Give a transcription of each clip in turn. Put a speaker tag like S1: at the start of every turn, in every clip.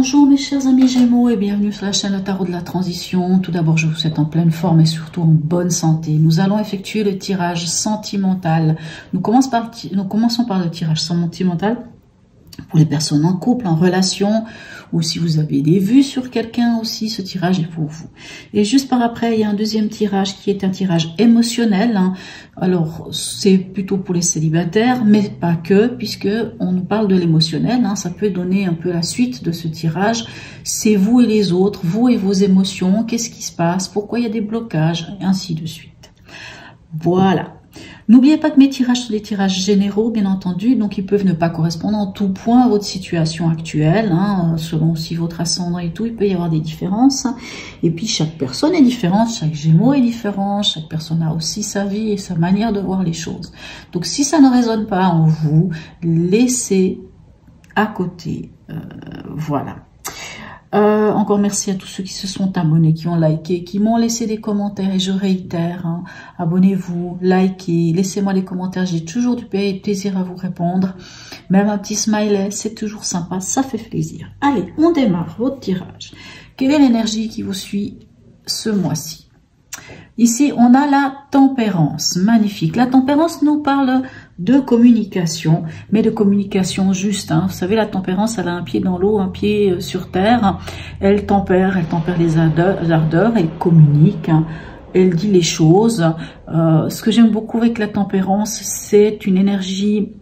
S1: Bonjour mes chers amis Gémeaux et bienvenue sur la chaîne Le Tarot de la Transition. Tout d'abord, je vous souhaite en pleine forme et surtout en bonne santé. Nous allons effectuer le tirage sentimental. Nous commençons par le tirage sentimental pour les personnes en couple, en relation, ou si vous avez des vues sur quelqu'un aussi, ce tirage est pour vous. Et juste par après, il y a un deuxième tirage qui est un tirage émotionnel. Alors, c'est plutôt pour les célibataires, mais pas que, puisque on nous parle de l'émotionnel. Ça peut donner un peu la suite de ce tirage. C'est vous et les autres, vous et vos émotions, qu'est-ce qui se passe, pourquoi il y a des blocages, et ainsi de suite. Voilà. N'oubliez pas que mes tirages sont des tirages généraux, bien entendu, donc ils peuvent ne pas correspondre en tout point à votre situation actuelle, selon aussi votre ascendant et tout, il peut y avoir des différences. Et puis chaque personne est différente, chaque Gémeaux est différent, chaque personne a aussi sa vie et sa manière de voir les choses. Donc si ça ne résonne pas en vous, laissez à côté, voilà. Encore merci à tous ceux qui se sont abonnés, qui ont liké, qui m'ont laissé des commentaires et je réitère, abonnez-vous, likez, laissez-moi des commentaires, j'ai toujours du plaisir à vous répondre. Même un petit smiley, c'est toujours sympa, ça fait plaisir. Allez, on démarre votre tirage. Quelle est l'énergie qui vous suit ce mois-ci? Ici, on a la tempérance, magnifique. La tempérance nous parle de communication, mais de communication juste. Vous savez, la tempérance, elle a un pied dans l'eau, un pied sur terre. Elle tempère les ardeurs, elle communique, elle dit les choses. Ce que j'aime beaucoup avec la tempérance, c'est une énergie,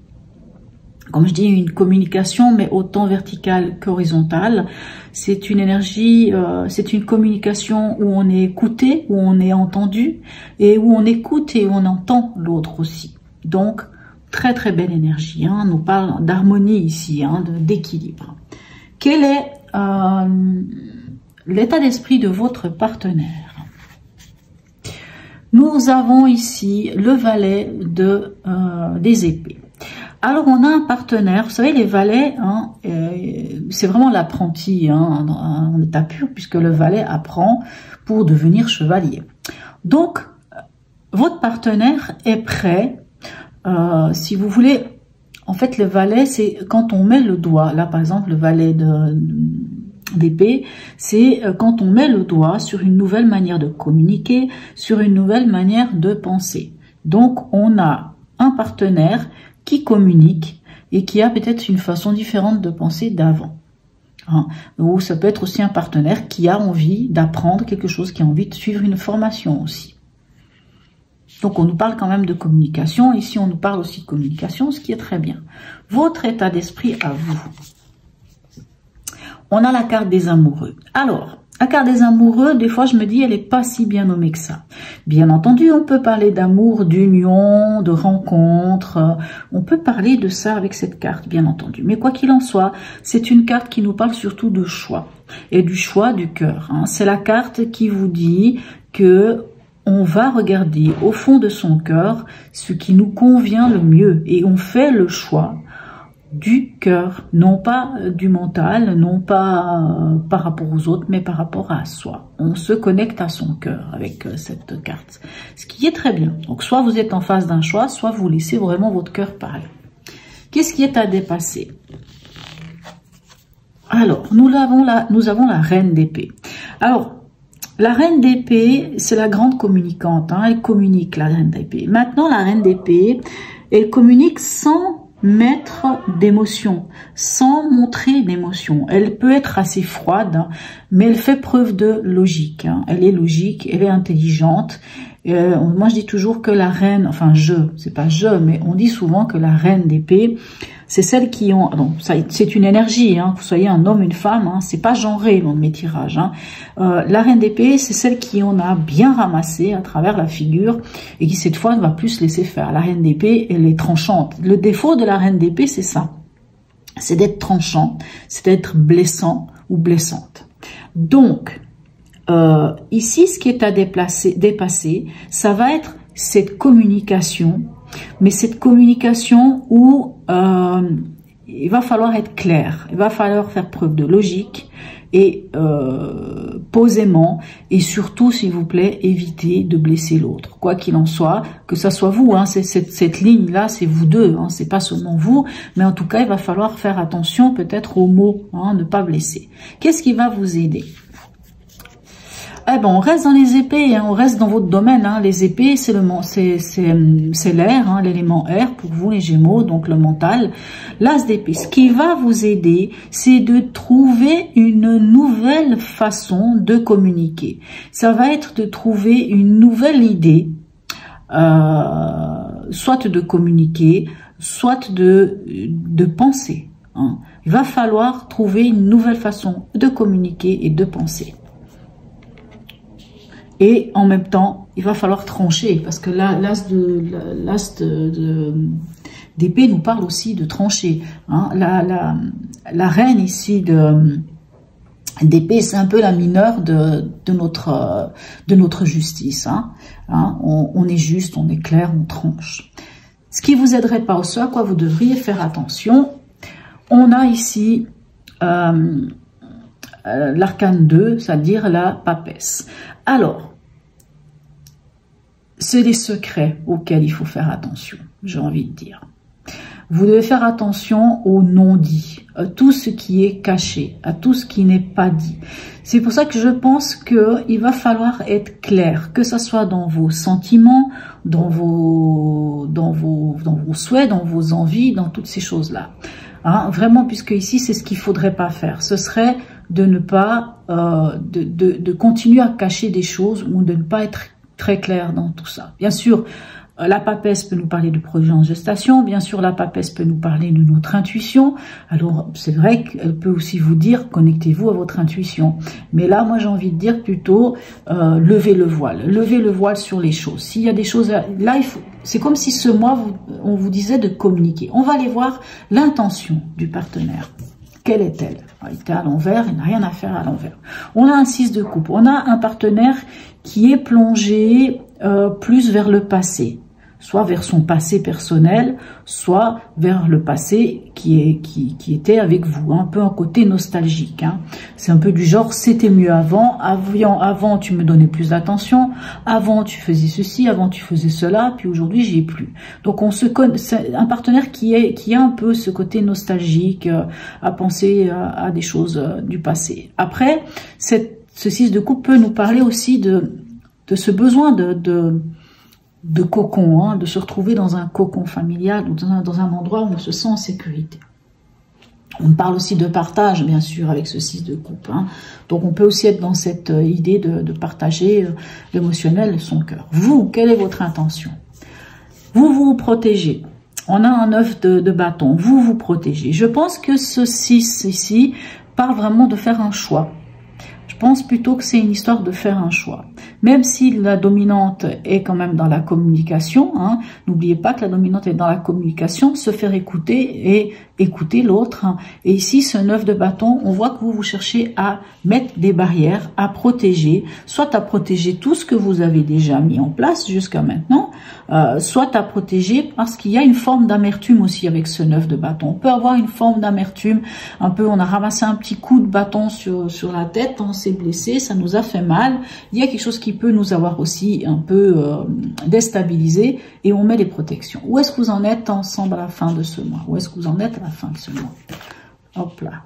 S1: comme je dis, une communication, mais autant verticale qu'horizontale. C'est une énergie, c'est une communication où on est écouté, où on est entendu, et où on écoute et où on entend l'autre aussi. Donc, très très belle énergie. On nous parle d'harmonie ici, d'équilibre. Quel est l'état d'esprit de votre partenaire? Nous avons ici le valet des épées. Alors, on a un partenaire, vous savez, les valets, c'est vraiment l'apprenti en état pur, puisque le valet apprend pour devenir chevalier. Donc, votre partenaire est prêt, si vous voulez, en fait, le valet, c'est quand on met le doigt, là, par exemple, le valet d'épée, c'est quand on met le doigt sur une nouvelle manière de communiquer, sur une nouvelle manière de penser. Donc, on a un partenaire qui communique et qui a peut-être une façon différente de penser d'avant. Ou ça peut être aussi un partenaire qui a envie d'apprendre quelque chose, qui a envie de suivre une formation aussi. Donc on nous parle quand même de communication, ici on nous parle aussi de communication, ce qui est très bien. Votre état d'esprit à vous. On a la carte des amoureux. Alors, la carte des amoureux, des fois je me dis, elle n'est pas si bien nommée que ça. Bien entendu, on peut parler d'amour, d'union, de rencontre. On peut parler de ça avec cette carte, bien entendu. Mais quoi qu'il en soit, c'est une carte qui nous parle surtout de choix. Et du choix du cœur. C'est la carte qui vous dit que on va regarder au fond de son cœur ce qui nous convient le mieux. Et on fait le choix du cœur, non pas du mental, non pas par rapport aux autres, mais par rapport à soi. On se connecte à son cœur avec cette carte, ce qui est très bien. Donc soit vous êtes en face d'un choix, soit vous laissez vraiment votre cœur parler. Qu'est-ce qui est à dépasser? Alors, nous avons la reine d'épée. Alors, la reine d'épée, c'est la grande communicante, elle communique, la reine d'épée. Maintenant, la reine d'épée, elle communique sans mettre d'émotion, sans montrer d'émotion. Elle peut être assez froide, mais elle fait preuve de logique. Elle est logique, elle est intelligente. Moi, je dis toujours que la reine, enfin c'est pas mais on dit souvent que la reine d'épée, c'est celle qui ont, c'est une énergie, que vous soyez un homme, une femme, c'est pas genré dans mes tirages. La reine d'épée, c'est celle qui en a bien ramassé à travers la figure et qui cette fois ne va plus se laisser faire. La reine d'épée, elle est tranchante. Le défaut de la reine d'épée, c'est ça, c'est d'être tranchant, c'est d'être blessant ou blessante. Donc, ici, ce qui est à dépasser, ça va être cette communication, mais cette communication où il va falloir être clair, il va falloir faire preuve de logique, et posément, et surtout, s'il vous plaît, évitez de blesser l'autre. Quoi qu'il en soit, que ça soit vous, hein, cette ligne-là, c'est vous deux, hein, c'est pas seulement vous, mais en tout cas, il va falloir faire attention peut-être aux mots, hein, ne pas blesser. Qu'est-ce qui va vous aider? Eh ben, on reste dans les épées, hein, on reste dans votre domaine. Hein, les épées, c'est l'air, hein, l'élément air pour vous les Gémeaux, donc le mental. L'as d'épée. Ce qui va vous aider, c'est de trouver une nouvelle façon de communiquer. Ça va être de trouver une nouvelle idée, soit de communiquer, soit de penser. Hein. Il va falloir trouver une nouvelle façon de communiquer et de penser. Et en même temps, il va falloir trancher, parce que là, l'as d'épée nous parle aussi de trancher. Hein. La reine ici d'épée, c'est un peu la mineure de notre justice. Hein. Hein. On est juste, on est clair, on tranche. Ce qui vous aiderait pas, ce à quoi vous devriez faire attention, on a ici l'arcane 2, c'est-à-dire la papesse. Alors, c'est des secrets auxquels il faut faire attention, j'ai envie de dire. Vous devez faire attention aux non-dits, à tout ce qui est caché, à tout ce qui n'est pas dit. C'est pour ça que je pense qu'il va falloir être clair, que ce soit dans vos sentiments, dans vos souhaits, dans vos envies, dans toutes ces choses-là. Hein, vraiment, puisque ici, c'est ce qu'il ne faudrait pas faire. Ce serait de ne pas, de continuer à cacher des choses ou de ne pas être très clair dans tout ça. Bien sûr, la papesse peut nous parler de projet en gestation, bien sûr la papesse peut nous parler de notre intuition, alors c'est vrai qu'elle peut aussi vous dire connectez-vous à votre intuition, mais là moi j'ai envie de dire plutôt levez le voile sur les choses. S'il y a des choses, là c'est comme si ce mois on vous disait de communiquer. On va aller voir l'intention du partenaire. Quelle est-elle? Il était à l'envers, il n'a rien à faire à l'envers. On a un 6 de coupe, on a un partenaire qui est plongé plus vers le passé, soit vers son passé personnel, soit vers le passé qui était avec vous, un peu un côté nostalgique. Hein. C'est un peu du genre, c'était mieux avant, avant tu me donnais plus d'attention, avant tu faisais ceci, avant tu faisais cela, puis aujourd'hui j'y ai plus. Donc on se connaît, c'est un partenaire qui a un peu ce côté nostalgique, à penser à des choses du passé. Après, ce 6 de coupe peut nous parler aussi de ce besoin de cocon, hein, de se retrouver dans un cocon familial ou dans un endroit où on se sent en sécurité. On parle aussi de partage, bien sûr, avec ce 6 de coupe. Hein. Donc, on peut aussi être dans cette idée de partager l'émotionnel, son cœur. Vous, quelle est votre intention? Vous vous protégez. On a un 9 de bâton. Vous vous protégez. Je pense que ce 6 ici parle vraiment de faire un choix. Je pense plutôt que c'est une histoire de faire un choix. Même si la dominante est quand même dans la communication, hein, n'oubliez pas que la dominante est dans la communication, se faire écouter et écouter l'autre. Hein. Et ici, ce 9 de bâton, on voit que vous cherchez à mettre des barrières, à protéger, soit à protéger tout ce que vous avez déjà mis en place jusqu'à maintenant, soit à protéger parce qu'il y a une forme d'amertume aussi avec ce 9 de bâton. On peut avoir une forme d'amertume, un peu, on a ramassé un petit coup de bâton sur la tête, on s'est blessé, ça nous a fait mal. Il y a quelque chose qui peut nous avoir aussi un peu déstabilisé et on met les protections. Où est-ce que vous en êtes ensemble à la fin de ce mois? Où est-ce que vous en êtes à la fin de ce mois? Hop là.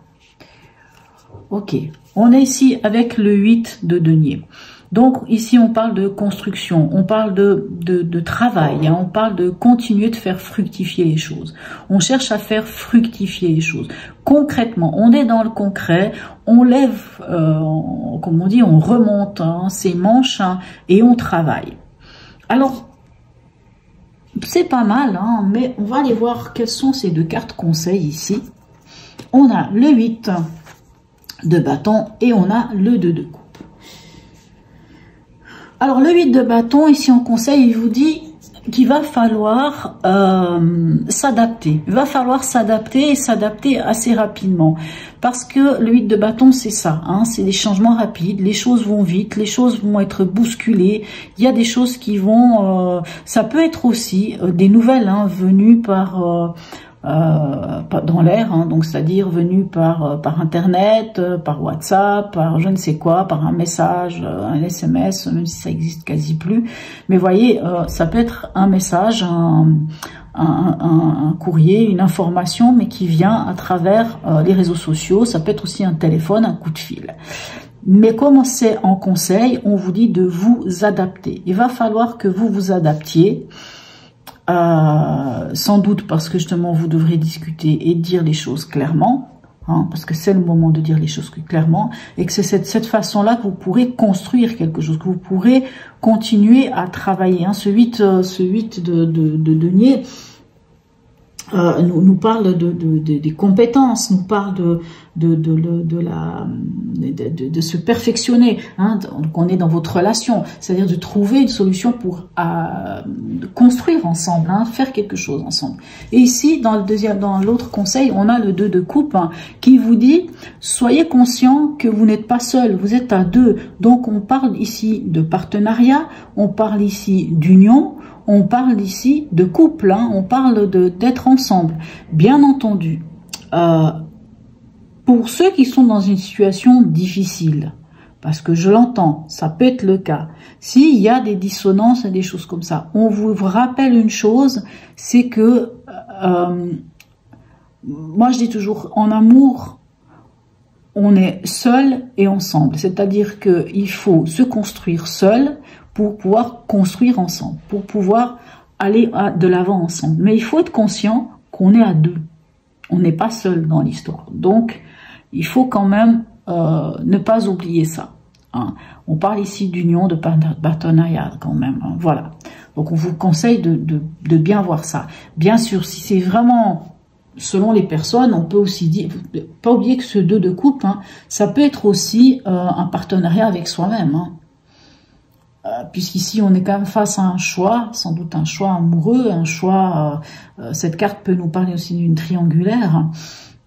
S1: Ok. On est ici avec le 8 de denier. Donc ici on parle de construction, on parle de travail, hein, on parle de continuer de faire fructifier les choses. On cherche à faire fructifier les choses. Concrètement, on est dans le concret, on lève, comme on dit, on remonte hein, ses manches hein, et on travaille. Alors, c'est pas mal, hein, mais on va aller voir quelles sont ces deux cartes conseils ici. On a le 8 de bâton et on a le 2 de coupe. Alors, le 8 de bâton, ici en conseil, il vous dit qu'il va falloir s'adapter. Il va falloir s'adapter et s'adapter assez rapidement. Parce que le 8 de bâton, c'est ça. Hein, c'est des changements rapides. Les choses vont vite. Les choses vont être bousculées. Il y a des choses qui vont... ça peut être aussi des nouvelles hein, venues par dans l'air, hein, donc c'est-à-dire venu par Internet, par WhatsApp, par je ne sais quoi, par un message, un SMS, même si ça existe quasi plus. Mais voyez, ça peut être un message, un courrier, une information, mais qui vient à travers les réseaux sociaux. Ça peut être aussi un téléphone, un coup de fil. Mais comme c'est en conseil, on vous dit de vous adapter. Il va falloir que vous vous adaptiez, sans doute parce que justement vous devrez discuter et dire les choses clairement, hein, parce que c'est le moment de dire les choses clairement, et que c'est cette façon-là que vous pourrez construire quelque chose, que vous pourrez continuer à travailler. Hein. Ce 8 de denier nous parle des compétences, nous parle de se perfectionner. Hein. Donc on est dans votre relation, c'est-à-dire de trouver une solution pour de construire ensemble, hein, faire quelque chose ensemble. Et ici, dans l'autre conseil, on a le 2 de coupe, hein, qui vous dit soyez conscient que vous n'êtes pas seul, vous êtes à deux. Donc on parle ici de partenariat, on parle ici d'union. On parle ici de couple, hein, on parle d'être ensemble. Bien entendu, pour ceux qui sont dans une situation difficile, parce que je l'entends, ça peut être le cas, s'il y a des dissonances et des choses comme ça, on vous rappelle une chose, c'est que, moi je dis toujours, en amour, on est seul et ensemble. C'est-à-dire qu'il faut se construire seul, pour pouvoir construire ensemble, pour pouvoir aller de l'avant ensemble. Mais il faut être conscient qu'on est à deux. On n'est pas seul dans l'histoire. Donc, il faut quand même ne pas oublier ça. Hein. On parle ici d'union, de partenariat quand même. Hein. Voilà. Donc, on vous conseille de bien voir ça. Bien sûr, si c'est vraiment selon les personnes, on peut aussi dire, pas oublier que ce 2 de coupe, hein, ça peut être aussi un partenariat avec soi-même. Hein. Puisqu'ici on est quand même face à un choix, sans doute un choix amoureux, un choix, cette carte peut nous parler aussi d'une triangulaire, hein,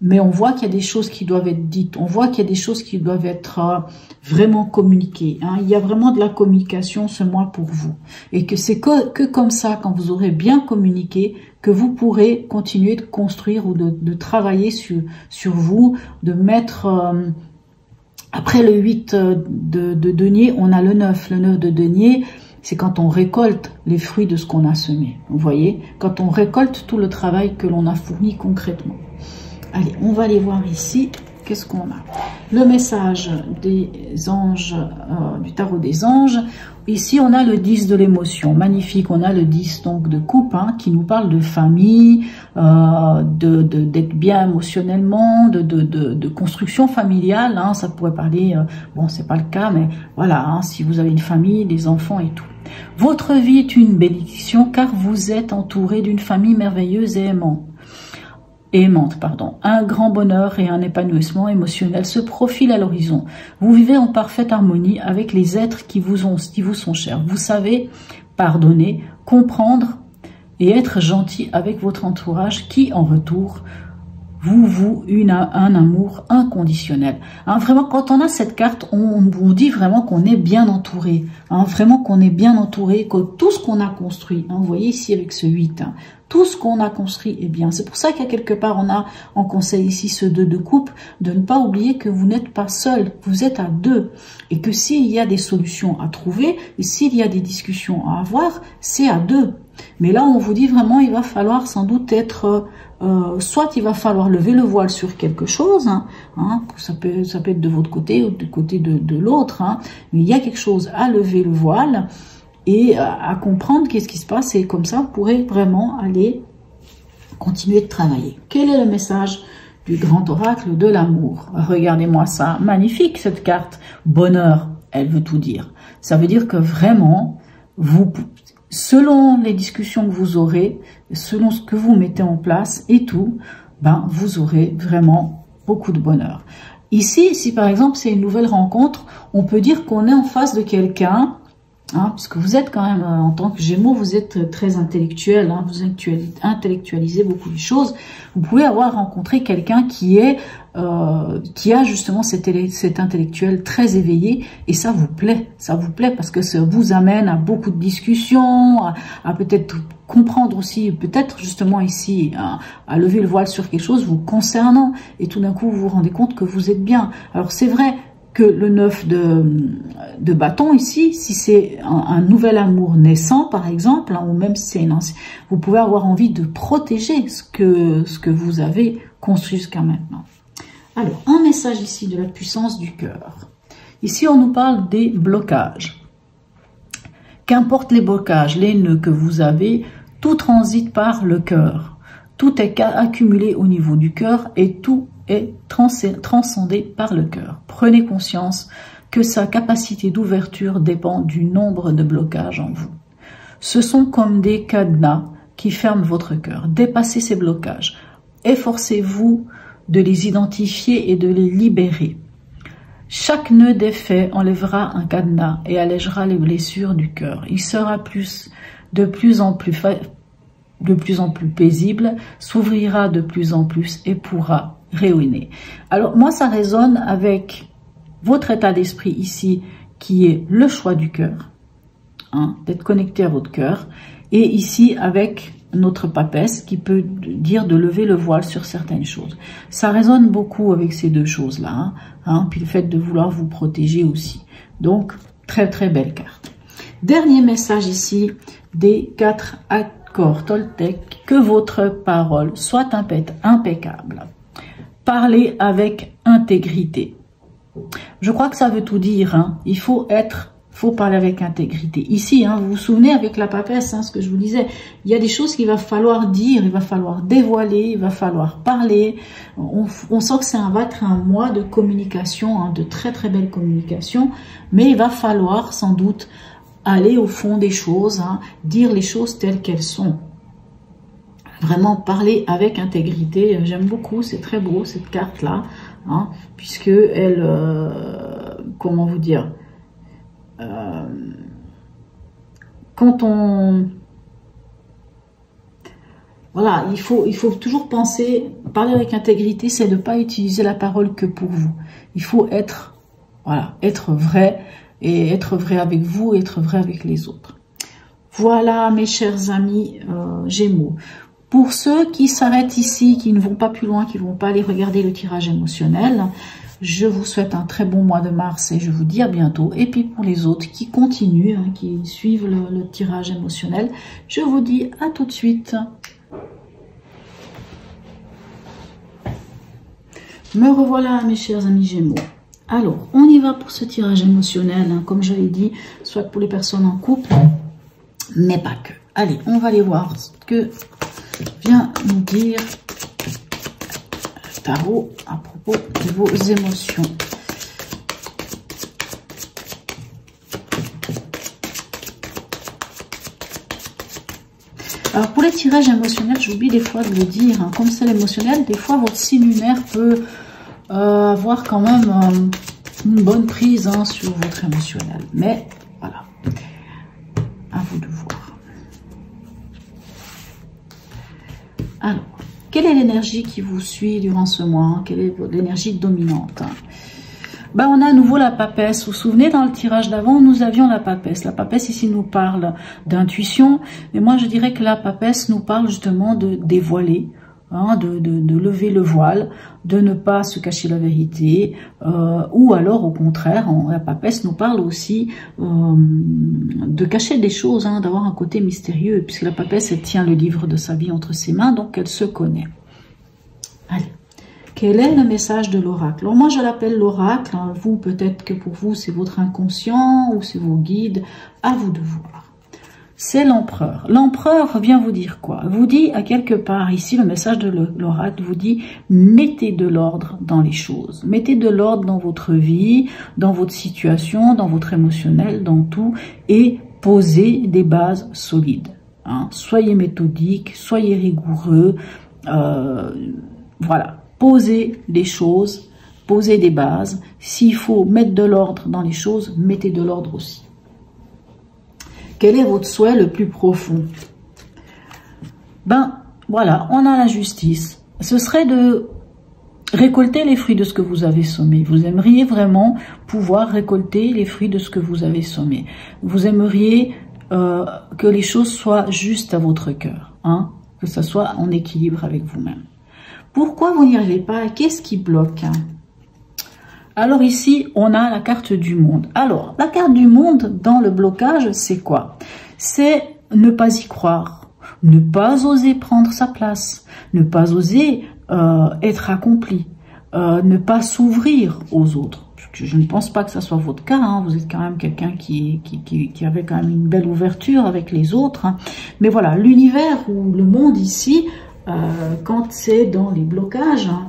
S1: mais on voit qu'il y a des choses qui doivent être dites, on voit qu'il y a des choses qui doivent être vraiment communiquées, hein. Il y a vraiment de la communication ce mois pour vous, et que c'est que comme ça, quand vous aurez bien communiqué, que vous pourrez continuer de construire ou de travailler sur vous, de mettre... Après le 8 de denier, on a le 9. Le 9 de denier, c'est quand on récolte les fruits de ce qu'on a semé. Vous voyez, quand on récolte tout le travail que l'on a fourni concrètement. Allez, on va aller voir ici. Qu'est-ce qu'on a? Le message des anges, du tarot des anges. Ici, on a le 10 de l'émotion. Magnifique, on a le 10 donc de coupe, hein, qui nous parle de famille, d'être bien émotionnellement, de construction familiale. Hein, ça pourrait parler, bon, c'est pas le cas, mais voilà, hein, si vous avez une famille, des enfants et tout. Votre vie est une bénédiction car vous êtes entouré d'une famille merveilleuse et aimante, pardon. Un grand bonheur et un épanouissement émotionnel se profilent à l'horizon. Vous vivez en parfaite harmonie avec les êtres qui vous sont chers. Vous savez pardonner, comprendre et être gentil avec votre entourage qui, en retour, vous voue un amour inconditionnel. Hein, vraiment, quand on a cette carte, on vous dit vraiment qu'on est bien entouré. Hein, vraiment qu'on est bien entouré, que tout ce qu'on a construit, hein, vous voyez ici avec ce 8, hein, tout ce qu'on a construit est bien. C'est pour ça qu'à quelque part, on a en conseil ici ce 2 de coupe, de ne pas oublier que vous n'êtes pas seul, vous êtes à deux. Et que s'il y a des solutions à trouver, et s'il y a des discussions à avoir, c'est à deux. Mais là, on vous dit vraiment, il va falloir sans doute être... soit il va falloir lever le voile sur quelque chose, hein, ça peut être de votre côté ou du côté de l'autre, hein, mais il y a quelque chose à lever le voile et à comprendre qu'est-ce qui se passe, et comme ça vous pourrez vraiment aller continuer de travailler. Quel est le message du grand oracle de l'amour? Regardez-moi ça, magnifique cette carte, bonheur, elle veut tout dire. Ça veut dire que vraiment, vous... selon les discussions que vous aurez, selon ce que vous mettez en place et tout, ben vous aurez vraiment beaucoup de bonheur. Ici, si par exemple c'est une nouvelle rencontre, on peut dire qu'on est en face de quelqu'un, hein, parce que vous êtes quand même, en tant que Gémeaux, vous êtes très intellectuel, hein, vous intellectualisez beaucoup de choses. Vous pouvez avoir rencontré quelqu'un qui est qui a justement cet intellectuel très éveillé, et ça vous plaît parce que ça vous amène à beaucoup de discussions, à peut-être comprendre aussi, peut-être justement ici, à lever le voile sur quelque chose vous concernant, et tout d'un coup vous vous rendez compte que vous êtes bien. Alors c'est vrai que le 9 de bâton ici, si c'est un nouvel amour naissant par exemple, hein, ou même si c'est vous pouvez avoir envie de protéger ce que vous avez construit jusqu'à maintenant. Alors, un message ici de la puissance du cœur. Ici, on nous parle des blocages. Qu'importe les blocages, les nœuds que vous avez, tout transite par le cœur. Tout est accumulé au niveau du cœur et tout est transcendé par le cœur. Prenez conscience que sa capacité d'ouverture dépend du nombre de blocages en vous. Ce sont comme des cadenas qui ferment votre cœur. Dépassez ces blocages. Efforcez-vous de les identifier et de les libérer. Chaque nœud défait enlèvera un cadenas et allégera les blessures du cœur. Il sera de plus en plus paisible, s'ouvrira de plus en plus et pourra rayonner. Alors moi, ça résonne avec votre état d'esprit ici, qui est le choix du cœur, hein, d'être connecté à votre cœur, et ici avec notre papesse qui peut dire de lever le voile sur certaines choses. Ça résonne beaucoup avec ces deux choses-là, hein, puis le fait de vouloir vous protéger aussi. Donc, très très belle carte. Dernier message ici des 4 accords Toltec, que votre parole soit impeccable. Parlez avec intégrité. Je crois que ça veut tout dire, hein. Il faut parler avec intégrité. Ici, hein, vous vous souvenez avec la papesse, hein, ce que je vous disais, il y a des choses qu'il va falloir dire, il va falloir dévoiler, il va falloir parler. On sent que va être un mois de communication, hein, de très très belle communication, mais il va falloir sans doute aller au fond des choses, hein, dire les choses telles qu'elles sont. Vraiment parler avec intégrité. J'aime beaucoup, c'est très beau cette carte-là, hein, puisque elle, comment vous dire, quand on... Voilà, il faut toujours penser, parler avec intégrité, c'est de ne pas utiliser la parole que pour vous. Il faut être, voilà, être vrai, et être vrai avec vous, et être vrai avec les autres. Voilà, mes chers amis Gémeaux. Pour ceux qui s'arrêtent ici, qui ne vont pas plus loin, qui ne vont pas aller regarder le tirage émotionnel, je vous souhaite un très bon mois de mars et je vous dis à bientôt. Et puis pour les autres qui continuent, hein, qui suivent le tirage émotionnel, je vous dis à tout de suite. Me revoilà, mes chers amis Gémeaux. Alors, on y va pour ce tirage émotionnel, hein, comme je l'ai dit, soit pour les personnes en couple, mais pas que. Allez, on va aller voir ce que vient nous dire le tarot à propos de vos émotions. Alors pour les tirages émotionnels, j'oublie des fois de le dire, hein, comme c'est l'émotionnel, des fois votre signe lunaire peut avoir quand même une bonne prise, hein, sur votre émotionnel. Mais voilà, à vous de voir. Alors, quelle est l'énergie qui vous suit durant ce mois, hein? Quelle est l'énergie dominante, hein? Ben, on a à nouveau la papesse. Vous vous souvenez, dans le tirage d'avant, nous avions la papesse. La papesse ici nous parle d'intuition, mais moi je dirais que la papesse nous parle justement de dévoiler, hein, de lever le voile, de ne pas se cacher la vérité, ou alors au contraire, la papesse nous parle aussi de cacher des choses, hein, d'avoir un côté mystérieux, puisque la papesse, elle tient le livre de sa vie entre ses mains, donc elle se connaît. Allez. Quel est le message de l'oracle? Alors moi je l'appelle l'oracle, hein. Vous peut-être que pour vous c'est votre inconscient ou c'est vos guides, à vous de voir. C'est l'empereur. L'empereur vient vous dire quoi? Vous dit à quelque part, ici le message de l'oracle vous dit, mettez de l'ordre dans les choses. Mettez de l'ordre dans votre vie, dans votre situation, dans votre émotionnel, dans tout, et posez des bases solides, hein. Soyez méthodique, soyez rigoureux, voilà. Posez des choses, posez des bases. S'il faut mettre de l'ordre dans les choses, mettez de l'ordre aussi. Quel est votre souhait le plus profond? Ben, voilà, on a la justice. Ce serait de récolter les fruits de ce que vous avez semé. Vous aimeriez vraiment pouvoir récolter les fruits de ce que vous avez semé. Vous aimeriez que les choses soient justes à votre cœur, hein, que ça soit en équilibre avec vous-même. Pourquoi vous n'y arrivez pas? Qu'est-ce qui bloque? Alors ici, on a la carte du monde. Alors, la carte du monde dans le blocage, c'est quoi? C'est ne pas y croire, ne pas oser prendre sa place, ne pas oser être accompli, ne pas s'ouvrir aux autres. Je ne pense pas que ça soit votre cas, hein. Vous êtes quand même quelqu'un qui avait quand même une belle ouverture avec les autres, hein. Mais voilà, l'univers ou le monde ici, quand c'est dans les blocages, hein,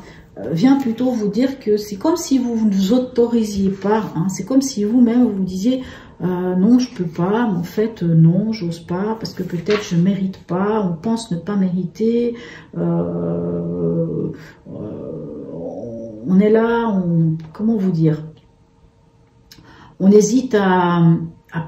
S1: vient plutôt vous dire que c'est comme si vous ne vous autorisiez pas, hein. C'est comme si vous-même vous disiez non, je peux pas, mais en fait non, j'ose pas, parce que peut-être je mérite pas, on pense ne pas mériter, on est là, comment vous dire, on hésite à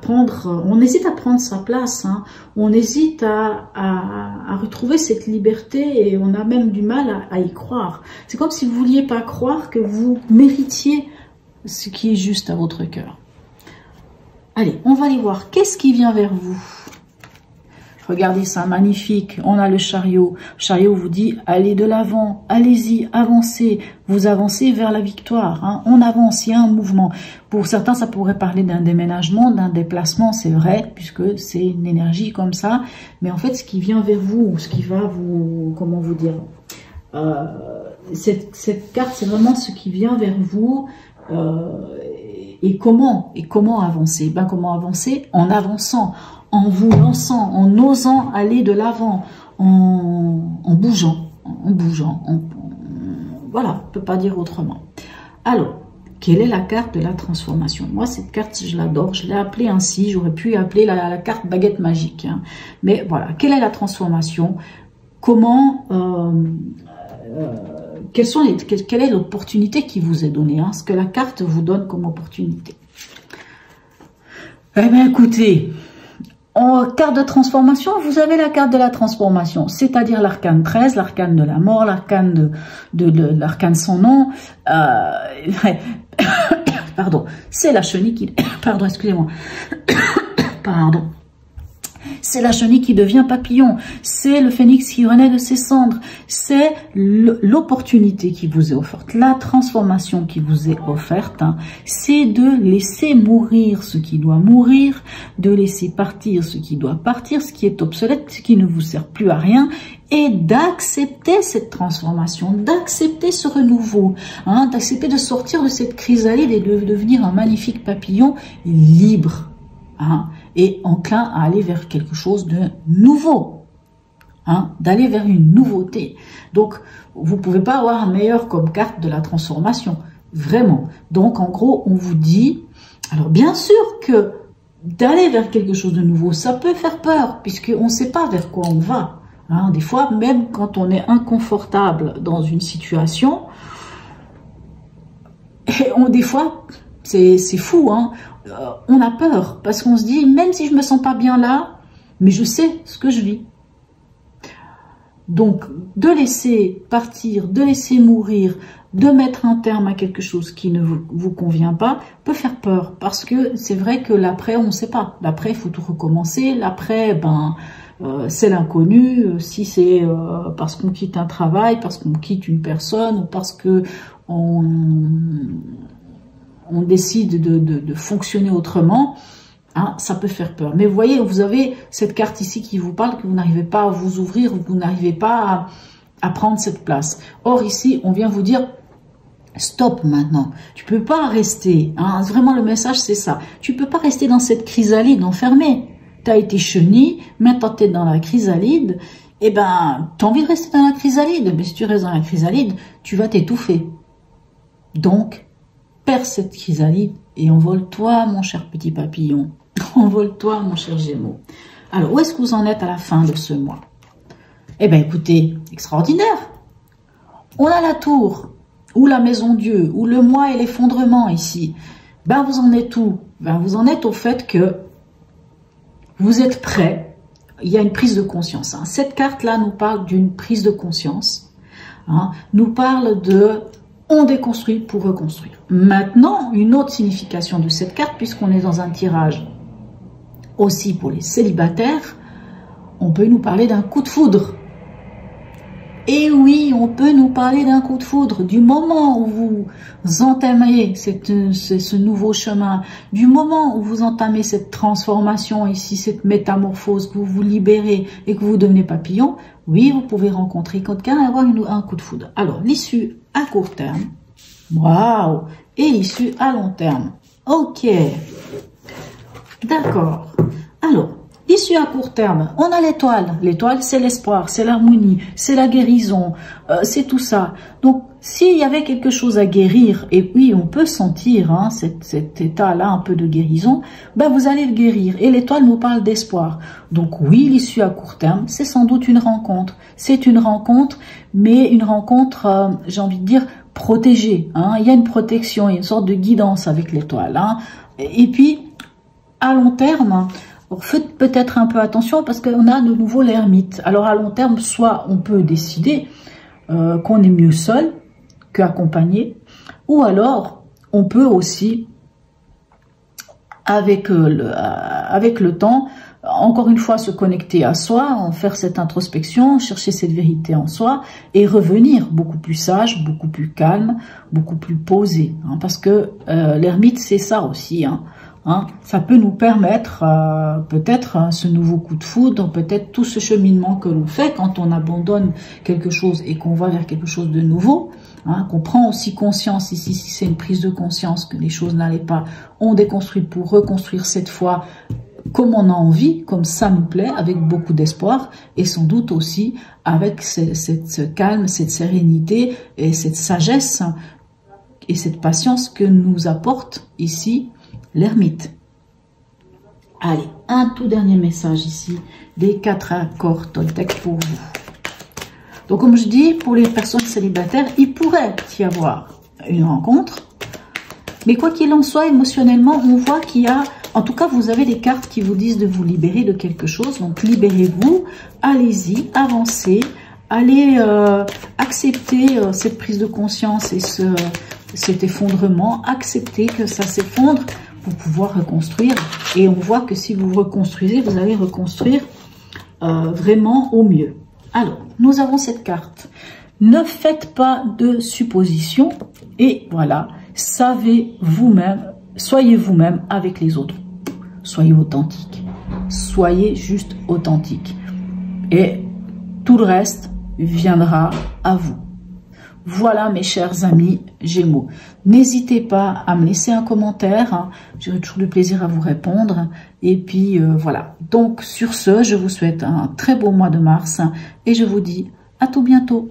S1: prendre sa place, hein. On hésite à retrouver cette liberté et on a même du mal à y croire. C'est comme si vous ne vouliez pas croire que vous méritiez ce qui est juste à votre cœur. Allez, on va aller voir qu'est-ce qui vient vers vous. Regardez ça, magnifique. On a le chariot. Le chariot vous dit, allez de l'avant, allez-y, avancez. Vous avancez vers la victoire, hein. On avance, il y a un mouvement. Pour certains, ça pourrait parler d'un déménagement, d'un déplacement, c'est vrai, puisque c'est une énergie comme ça. Mais en fait, ce qui vient vers vous, ce qui va vous, comment vous dire, cette carte, c'est vraiment ce qui vient vers vous. Et comment avancer? Ben, comment avancer? En avançant, en vous lançant, en osant aller de l'avant, en bougeant, voilà, on ne peut pas dire autrement. Alors, quelle est la carte de la transformation? Moi, cette carte, je l'adore, je l'ai appelée ainsi, j'aurais pu appeler la carte baguette magique, hein. Mais voilà, quelle est la transformation? Comment, quelle est l'opportunité qui vous est donnée, hein, ce que la carte vous donne comme opportunité? Eh bien, écoutez, en carte de transformation, vous avez la carte de la transformation, c'est-à-dire l'arcane 13, l'arcane de la mort, l'arcane l'arcane sans nom. Pardon, c'est la chenille qui... Pardon, excusez-moi. Pardon. C'est la chenille qui devient papillon, c'est le phénix qui renaît de ses cendres, c'est l'opportunité qui vous est offerte, la transformation qui vous est offerte, hein, c'est de laisser mourir ce qui doit mourir, de laisser partir ce qui doit partir, ce qui est obsolète, ce qui ne vous sert plus à rien, et d'accepter cette transformation, d'accepter ce renouveau, hein, d'accepter de sortir de cette chrysalide et de devenir un magnifique papillon libre, hein, et enclin à aller vers quelque chose de nouveau, hein, d'aller vers une nouveauté. Donc, vous ne pouvez pas avoir un meilleur comme carte de la transformation, vraiment. Donc, en gros, on vous dit, alors bien sûr que d'aller vers quelque chose de nouveau, ça peut faire peur, puisqu'on ne sait pas vers quoi on va, hein. Des fois, même quand on est inconfortable dans une situation, des fois, c'est fou, hein. On a peur parce qu'on se dit, même si je me sens pas bien là, mais je sais ce que je vis. Donc, de laisser partir, de laisser mourir, de mettre un terme à quelque chose qui ne vous convient pas, peut faire peur. Parce que c'est vrai que l'après, on ne sait pas. L'après, il faut tout recommencer. L'après, ben, c'est l'inconnu. Si c'est parce qu'on quitte un travail, parce qu'on quitte une personne, ou parce que on décide de fonctionner autrement, hein, ça peut faire peur. Mais vous voyez, vous avez cette carte ici qui vous parle que vous n'arrivez pas à vous ouvrir, vous n'arrivez pas à prendre cette place. Or ici, on vient vous dire, stop maintenant. Tu peux pas rester, hein, vraiment le message c'est ça. Tu peux pas rester dans cette chrysalide enfermée. Tu as été chenille, maintenant tu es dans la chrysalide, et ben, tu as envie de rester dans la chrysalide, mais si tu restes dans la chrysalide, tu vas t'étouffer. Donc, perds cette chrysalide et envole-toi, mon cher petit papillon. Envole-toi, mon cher Gémeaux. Alors, où est-ce que vous en êtes à la fin de ce mois? Eh bien, écoutez, extraordinaire. On a la tour, ou la maison Dieu, ou le mois et l'effondrement ici. Ben, vous en êtes où? Ben, vous en êtes au fait que vous êtes prêts. Il y a une prise de conscience, hein. Cette carte-là nous parle d'une prise de conscience, hein, nous parle de on déconstruit pour reconstruire. Maintenant, une autre signification de cette carte, puisqu'on est dans un tirage aussi pour les célibataires, on peut nous parler d'un coup de foudre. Et oui, on peut nous parler d'un coup de foudre. Du moment où vous entamez ce nouveau chemin, du moment où vous entamez cette transformation ici, cette métamorphose, que vous vous libérez et que vous devenez papillon, oui, vous pouvez rencontrer quelqu'un et avoir un coup de foudre. Alors, l'issue à court terme, waouh, et l'issue à long terme. Ok, d'accord. Alors, l'issue à court terme, on a l'étoile. L'étoile, c'est l'espoir, c'est l'harmonie, c'est la guérison, c'est tout ça. Donc, s'il y avait quelque chose à guérir, et oui, on peut sentir hein, cet état-là, un peu de guérison, ben vous allez le guérir. Et l'étoile nous parle d'espoir. Donc oui, l'issue à court terme, c'est sans doute une rencontre. C'est une rencontre, mais une rencontre, j'ai envie de dire, protégée. Hein. Il y a une protection, il y a une sorte de guidance avec l'étoile. Hein. Et puis, à long terme, faites peut-être un peu attention parce qu'on a de nouveau l'ermite. Alors à long terme, soit on peut décider qu'on est mieux seul qu'accompagné, ou alors on peut aussi, avec le temps, encore une fois se connecter à soi, faire cette introspection, chercher cette vérité en soi et revenir beaucoup plus sage, beaucoup plus calme, beaucoup plus posé. Hein, parce que l'ermite, c'est ça aussi. Hein, ça peut nous permettre peut-être ce nouveau coup de foudre, peut-être tout ce cheminement que l'on fait quand on abandonne quelque chose et qu'on va vers quelque chose de nouveau, hein, qu'on prend aussi conscience ici, si c'est une prise de conscience que les choses n'allaient pas, on déconstruit pour reconstruire cette fois comme on a envie, comme ça nous plaît, avec beaucoup d'espoir et sans doute aussi avec ce calme, cette sérénité et cette sagesse et cette patience que nous apporte ici l'ermite. Allez, un tout dernier message ici, des 4 accords Toltec pour vous. Donc comme je dis, pour les personnes célibataires, il pourrait y avoir une rencontre. Mais quoi qu'il en soit, émotionnellement, on voit qu'il y a... En tout cas, vous avez des cartes qui vous disent de vous libérer de quelque chose. Donc libérez-vous, allez-y, avancez, allez accepter cette prise de conscience et cet effondrement, accepter que ça s'effondre pour pouvoir reconstruire. Et on voit que si vous reconstruisez, vous allez reconstruire vraiment au mieux. Alors, nous avons cette carte. Ne faites pas de suppositions et voilà, savez vous-même, soyez vous-même avec les autres. Soyez authentique. Soyez juste authentique. Et tout le reste viendra à vous. Voilà mes chers amis Gémeaux. N'hésitez pas à me laisser un commentaire. Hein. J'aurai toujours du plaisir à vous répondre. Et puis voilà. Donc sur ce, je vous souhaite un très beau mois de mars. Et je vous dis à tout bientôt.